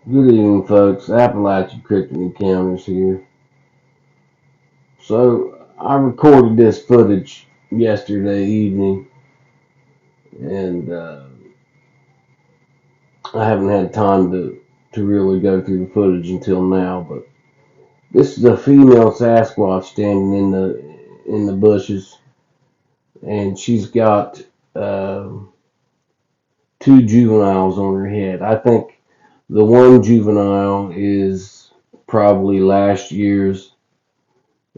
Good evening, folks. Appalachian Cryptid Encounters here. So, I recorded this footage yesterday evening, and I haven't had time to really go through the footage until now. But this is a female Sasquatch standing in the bushes, and she's got uh, two juveniles on her head. I think the one juvenile is probably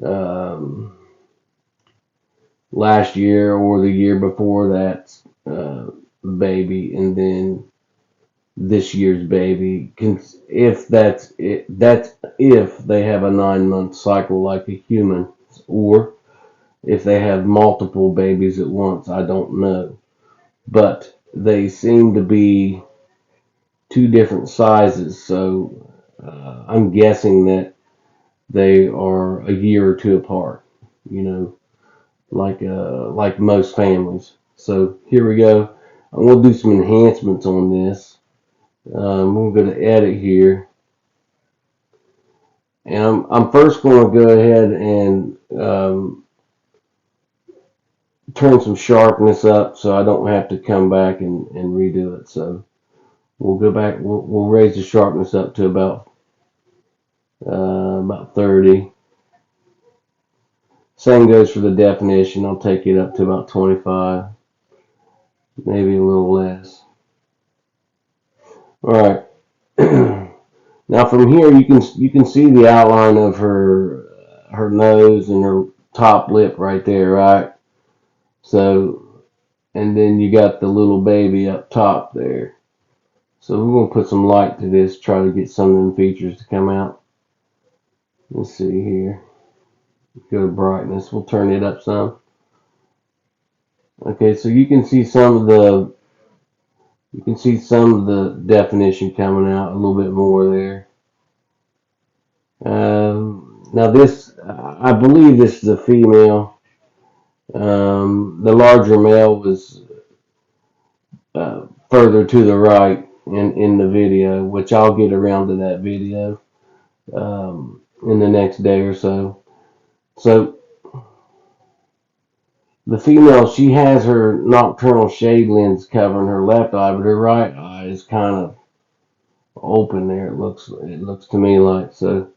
um, last year or the year before that baby, and then this year's baby. If that's it, that's if they have a 9 month cycle like a human, or if they have multiple babies at once. I don't know, but they seem to be two different sizes. So I'm guessing that they are a year or two apart. You know, like most families. So here we go. I'm going to do some enhancements on this. We're going to edit here, and I'm first going to go ahead and turn some sharpness up so I don't have to come back and redo it. So we'll go back. We'll raise the sharpness up to about 30. Same goes for the definition. I'll take it up to about 25, maybe a little less. All right. Now from here you can see the outline of her nose and her top lip right there, right? So, and then you got the little baby up top there. So we're gonna put some light to this, try to get some of them features to come out. Let's see here. Go to brightness. We'll turn it up some. Okay, so you can see some of the definition coming out a little bit more there. Now this, I believe this is a female. The larger male was further to the right in the video, which I'll get around to that video in the next day or so. So the female, she has her nocturnal shade lens covering her left eye, but her right eye is kind of open there. It looks to me like so.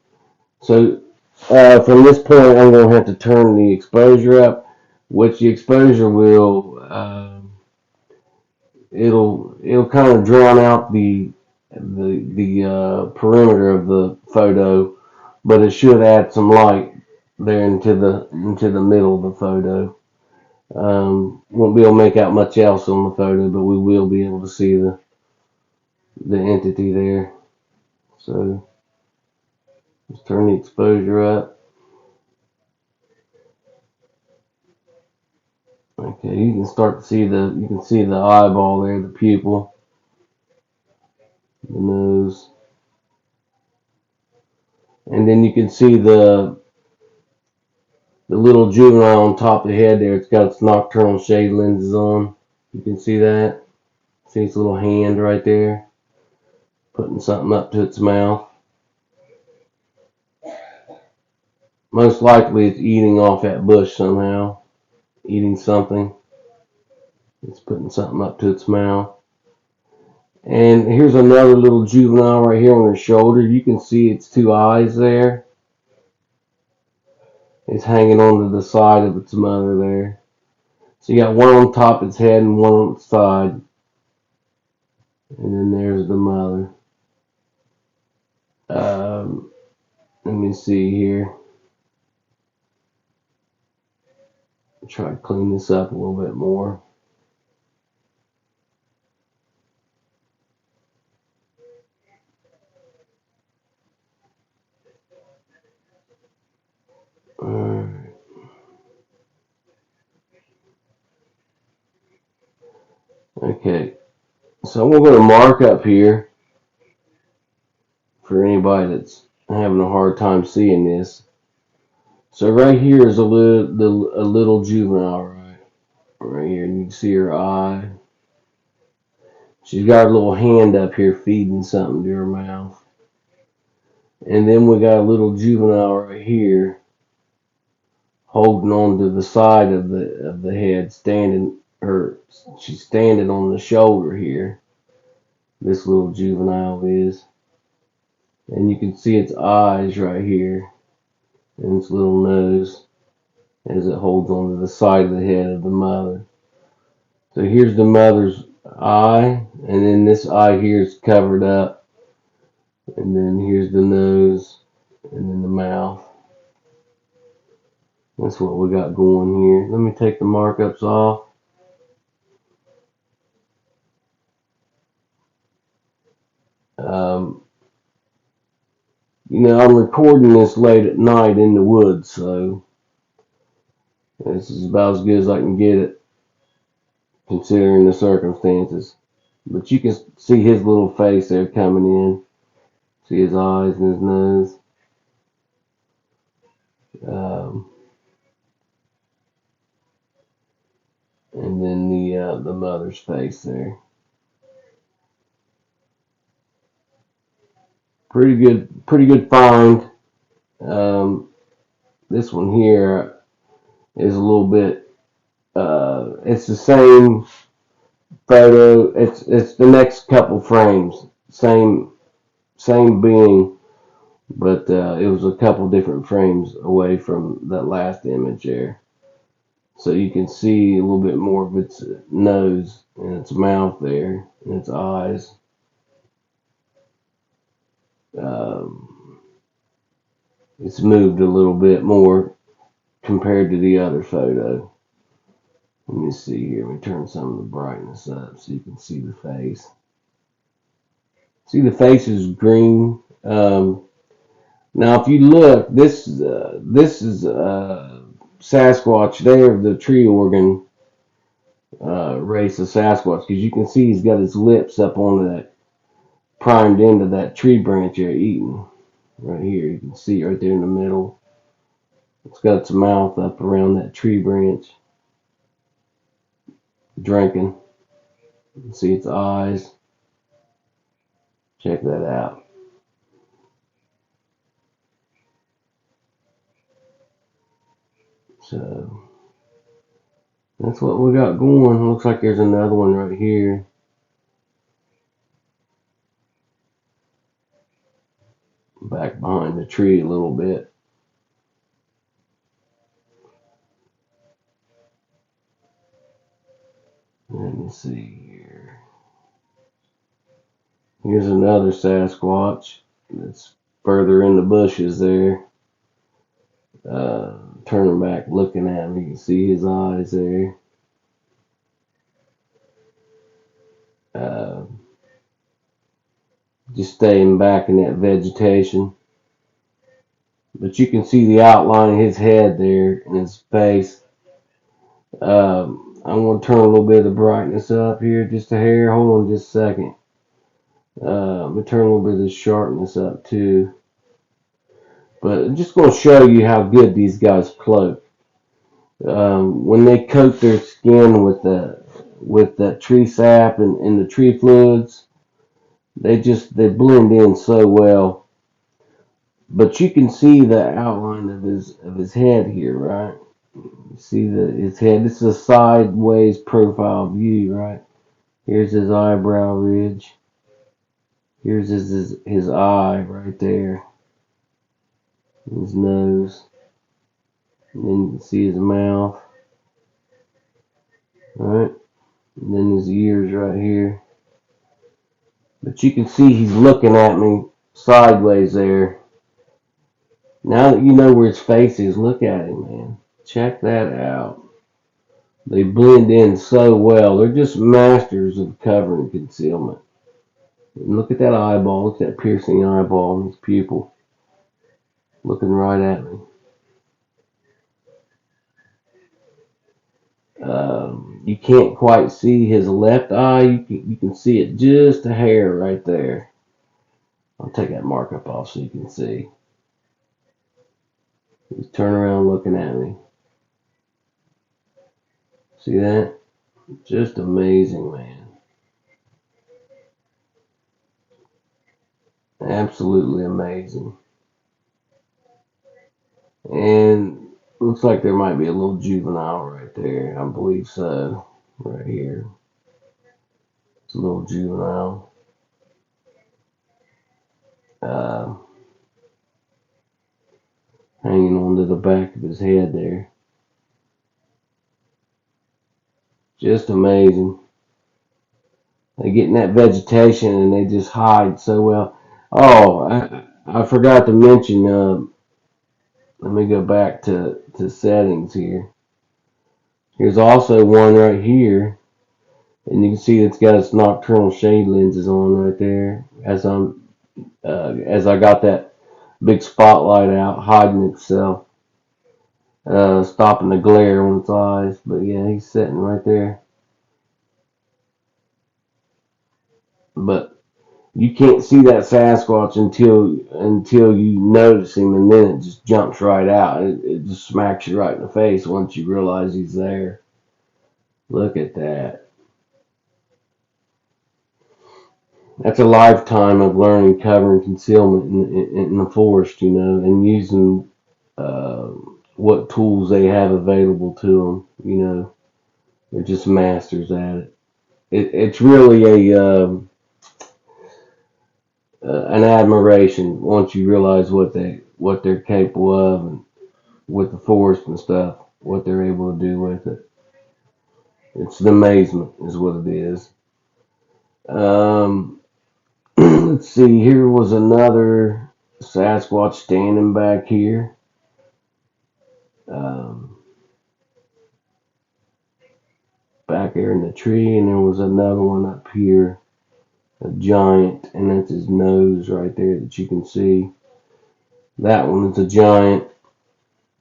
So from this point, I'm going to have to turn the exposure up, which the exposure will it'll kind of drown out the perimeter of the photo, but it should add some light there into the middle of the photo. Won't be able to make out much else on the photo, but we will be able to see the entity there. So let's turn the exposure up. Okay, you can start to see the eyeball there, the pupil, the nose, and then you can see the little juvenile on top of the head there. It's got its nocturnal shade lenses on. You can see that. See its little hand right there, putting something up to its mouth. Most likely it's eating off that bush somehow, eating something. It's putting something up to its mouth. And here's another little juvenile right here on her shoulder. You can see its two eyes there. It's hanging onto the side of its mother there. So you got one on top of its head and one on its side. And then there's the mother. Let me see here. Try to clean this up a little bit more. Alright. Okay. So we're going to mark up here for anybody that's having a hard time seeing this. So right here is a little juvenile right here. And you can see her eye. She's got her little hand up here feeding something to her mouth. And then we got a little juvenile right here holding on to the side of the head, she's standing on the shoulder here. This little juvenile is. And you can see its eyes right here and its little nose as it holds onto the side of the head of the mother. So here's the mother's eye, and then this eye here is covered up, and then here's the nose, and then the mouth. That's what we got going here. Let me take the markups off. I'm recording this late at night in the woods, so this is about as good as I can get it, considering the circumstances. But you can see his little face there coming in. See his eyes and his nose. And then the mother's face there. Pretty good find. This one here is a little bit. It's the same photo. It's the next couple frames. Same being, but it was a couple different frames away from that last image there. So you can see a little bit more of its nose and its mouth there and its eyes. It's moved a little bit more compared to the other photo. Let me see here. Let me turn some of the brightness up so you can see the face. See, the face is green. Now, if you look, this is Sasquatch there, the tree organ race of Sasquatch, because you can see he's got his lips up on that primed end of that tree branch there eating. Right here, you can see right there in the middle. It's got its mouth up around that tree branch, drinking. You can see its eyes. Check that out. So that's what we got going. Looks like there's another one right here. Back behind the tree a little bit. Let me see here. Here's another Sasquatch that's further in the bushes there. Turning back, looking at me. You can see his eyes there. Just staying back in that vegetation. But you can see the outline of his head there and his face. I'm going to turn a little bit of the brightness up here, just a hair. Hold on just a second. I'm going to turn a little bit of the sharpness up too. But I'm just going to show you how good these guys cloak. When they coat their skin with that tree sap and the tree fluids, they blend in so well. But you can see the outline of his head here, right? You see his head. This is a sideways profile view, right? Here's his eyebrow ridge. Here's his eye right there. His nose. And then you can see his mouth. Alright? And then his ears right here. But you can see he's looking at me sideways there. Now that you know where his face is, look at him, man. Check that out. They blend in so well. They're just masters of cover and concealment. And look at that eyeball. Look at that piercing eyeball in his pupil. Looking right at me. You can't quite see his left eye. You can see it just a hair right there. I'll take that markup off so you can see. He's turning around looking at me. See that? Just amazing, man. Absolutely amazing. And looks like there might be a little juvenile right there. I believe so. Right here. It's a little juvenile. Uh, Hanging onto the back of his head there. Just amazing. They get in that vegetation and they just hide so well. Oh, I forgot to mention. Let me go back to settings here. There's also one right here, and you can see it's got its nocturnal shade lenses on right there. As I got that big spotlight out, hiding itself, stopping the glare on its eyes. But yeah, he's sitting right there. But you can't see that Sasquatch until you notice him, and then it just jumps right out. It just smacks you right in the face once you realize he's there. Look at that. That's a lifetime of learning cover and concealment in the forest, and using uh, what tools they have available to them. They're just masters at it. It's really an admiration once you realize what they're capable of, and with the forest and stuff, what they're able to do with it. It's an amazement, is what it is. Um, let's see. Here was another Sasquatch standing back here. Um, Back there in the tree, and there was another one up here, a giant, and that's his nose right there that you can see. That one is a giant.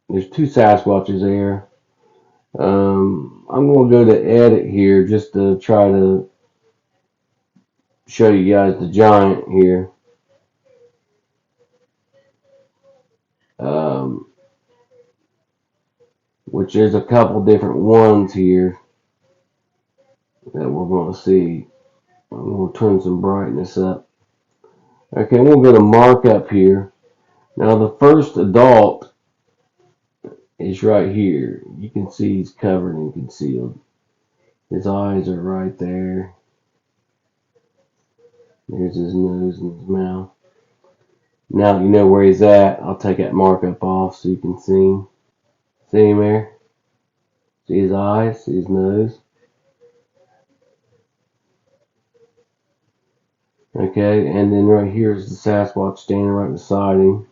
There's two Sasquatches there. I'm going to go to edit here just to try to show you guys the giant here. Um, which there's a couple different ones here that we're going to see. I'm going to turn some brightness up. Okay, we'll go to markup here. Now the first adult is right here. You can see he's covered and concealed. His eyes are right there. There's his nose and his mouth. Now that you know where he's at, I'll take that markup off so you can see him. See him there? See his eyes? See his nose? Okay, and then right here is the Sasquatch standing right beside him.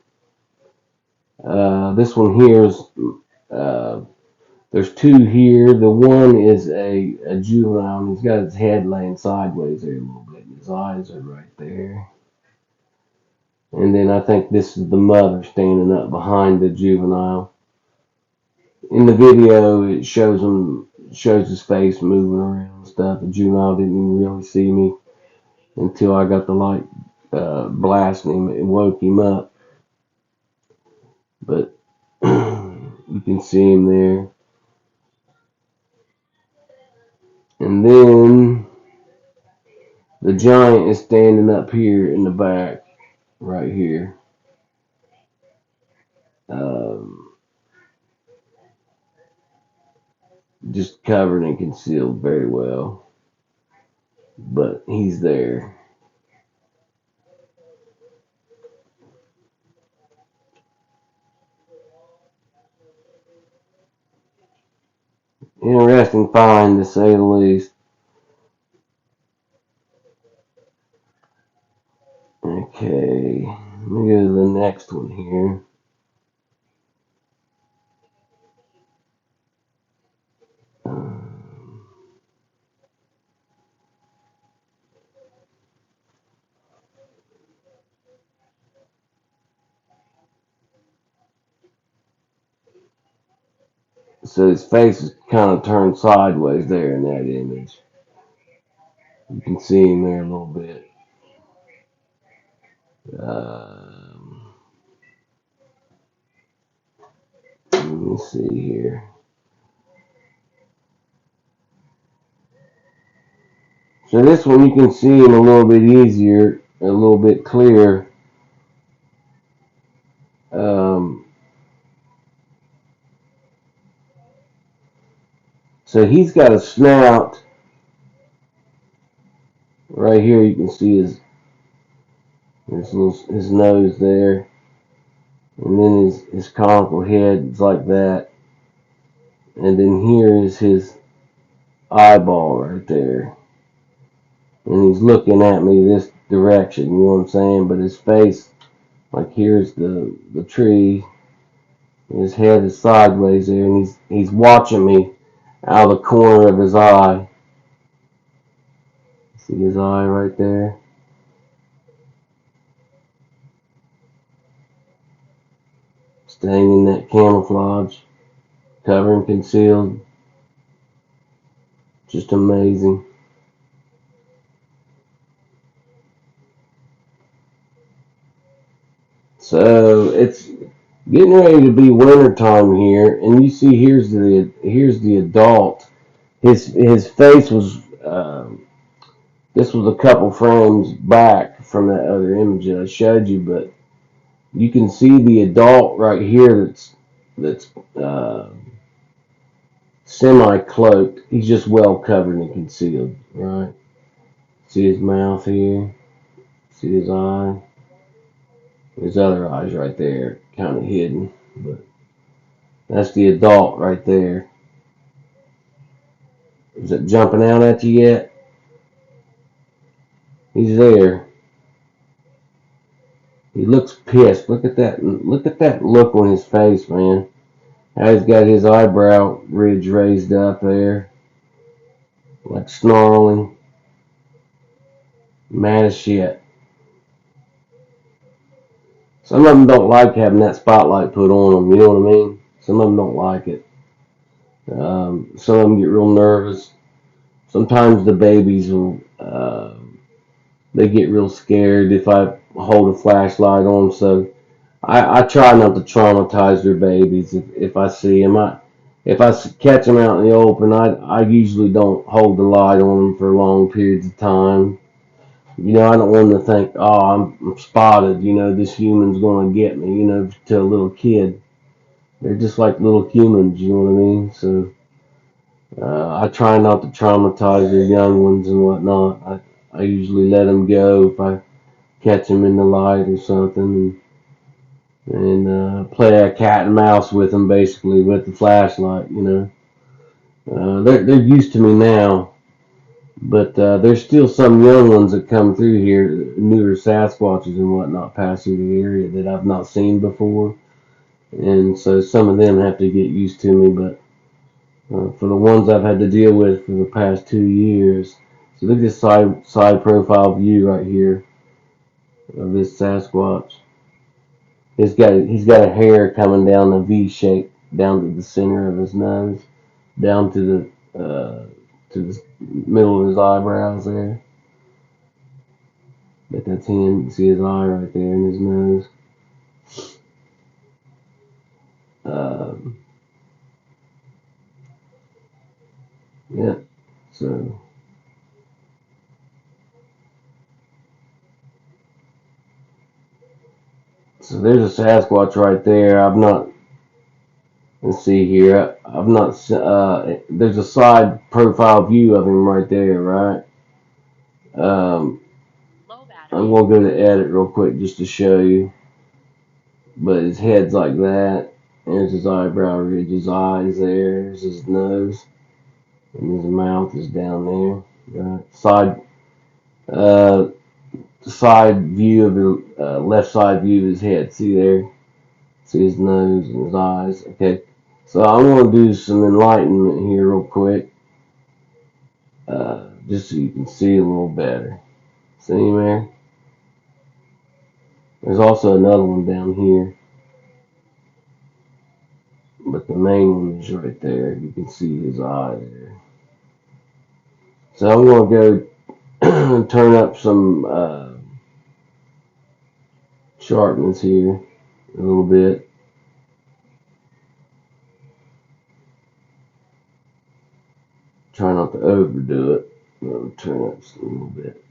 This one here is, uh, there's two here. The one is a juvenile, and he's got his head laying sideways there a little bit, and his eyes are right there. And then I think this is the mother standing up behind the juvenile. In the video, it shows his face moving around and stuff. The juvenile didn't even really see me until I got the light blasting him. It woke him up, but you can see him there. And then the giant is standing up here in the back, right here. Um, just covered and concealed very well, but he's there. Interesting find, to say the least. Okay, let me go to the next one here. So his face is kind of turned sideways there in that image. You can see him there a little bit. Um, Let me see here. So this one you can see him a little bit easier, a little bit clearer. So he's got a snout right here. You can see his nose there, and then his conical head is like that, and then here is his eyeball right there, and he's looking at me this direction. You know what I'm saying? But his face, like here's the tree. His head is sideways there, and he's watching me out of the corner of his eye. See his eye right there? Staying in that camouflage, covering concealed. Just amazing. So it's getting ready to be winter time here, and you see here's the adult. His face was this was a couple frames back from that other image that I showed you, but you can see the adult right here that's semi-cloaked. He's just well covered and concealed, right? See his mouth here. See his eye. His other eye's right there, kind of hidden, but that's the adult right there. Is it jumping out at you yet? He's there. He looks pissed. Look at that. Look at that look on his face, man. How he's got his eyebrow ridge raised up there, like snarling. Mad as shit. Some of them don't like having that spotlight put on them. You know what I mean? Some of them don't like it. Some of them get real nervous. Sometimes the babies will. They get real scared if I hold a flashlight on them. So I try not to traumatize their babies if I see them. If I catch them out in the open, I usually don't hold the light on them for long periods of time. You know, I don't want them to think, oh, I'm spotted. You know, this human's going to get me. You know, to a little kid, they're just like little humans. You know what I mean? So I try not to traumatize their young ones and whatnot. I usually let them go if I catch them in the light or something, and play a cat and mouse with them basically with the flashlight. You know, they're used to me now, but there's still some young ones that come through here, newer Sasquatches and whatnot, pass through the area that I've not seen before, and so some of them have to get used to me. But for the ones I've had to deal with for the past 2 years, so look at this side profile view right here of this Sasquatch. He's got a hair coming down a V shape down to the center of his nose, down to the middle of his eyebrows there. But that's him. You can see his eye right there in his nose. Um, yeah. So there's a Sasquatch right there. I've not. Let's see here. I've not. There's a side profile view of him right there, right? Um, I'm gonna go to edit real quick just to show you. But his head's like that. There's his eyebrow ridge, his eyes there. There's his nose, and his mouth is down there. Right. Uh, side view of the left side view of his head. See there? See his nose and his eyes. Okay. So I'm gonna do some enlightenment here real quick, just so you can see a little better. See him there? There's also another one down here, but the main one is right there. You can see his eye there. So I'm gonna go turn up some sharpness here a little bit. Try not to overdo it. I'll turn up a little bit.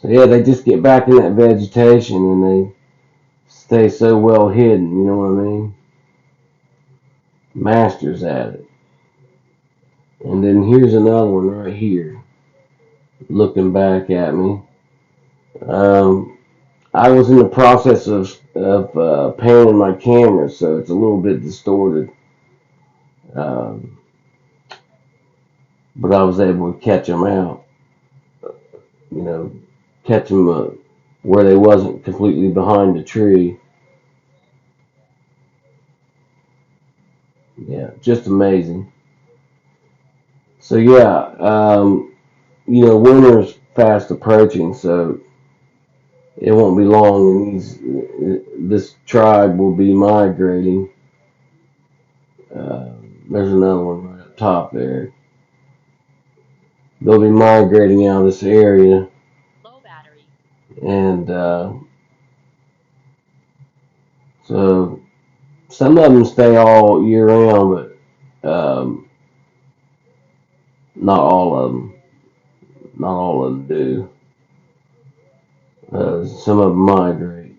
So yeah, they just get back in that vegetation and they stay so well hidden, you know what I mean? Masters at it. And then here's another one right here, looking back at me. Um, I was in the process of panning my camera, so it's a little bit distorted. Um, but I was able to catch them out, you know, catch them where they wasn't completely behind the tree. Yeah, just amazing. So yeah, winter's fast approaching, so it won't be long, and this tribe will be migrating. There's another one right up top there. They'll be migrating out of this area, and so some of them stay all year round, but not all of them. Not all of them do. Some of them migrate,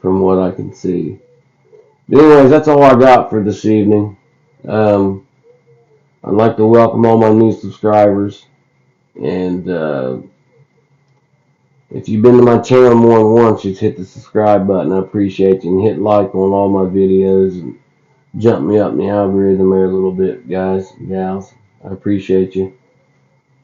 from what I can see. But anyways, that's all I got for this evening. Um, I'd like to welcome all my new subscribers, and if you've been to my channel more than once, just hit the subscribe button. I appreciate you, and hit like on all my videos, and jump me up in the algorithm there a little bit, guys and gals. I appreciate you.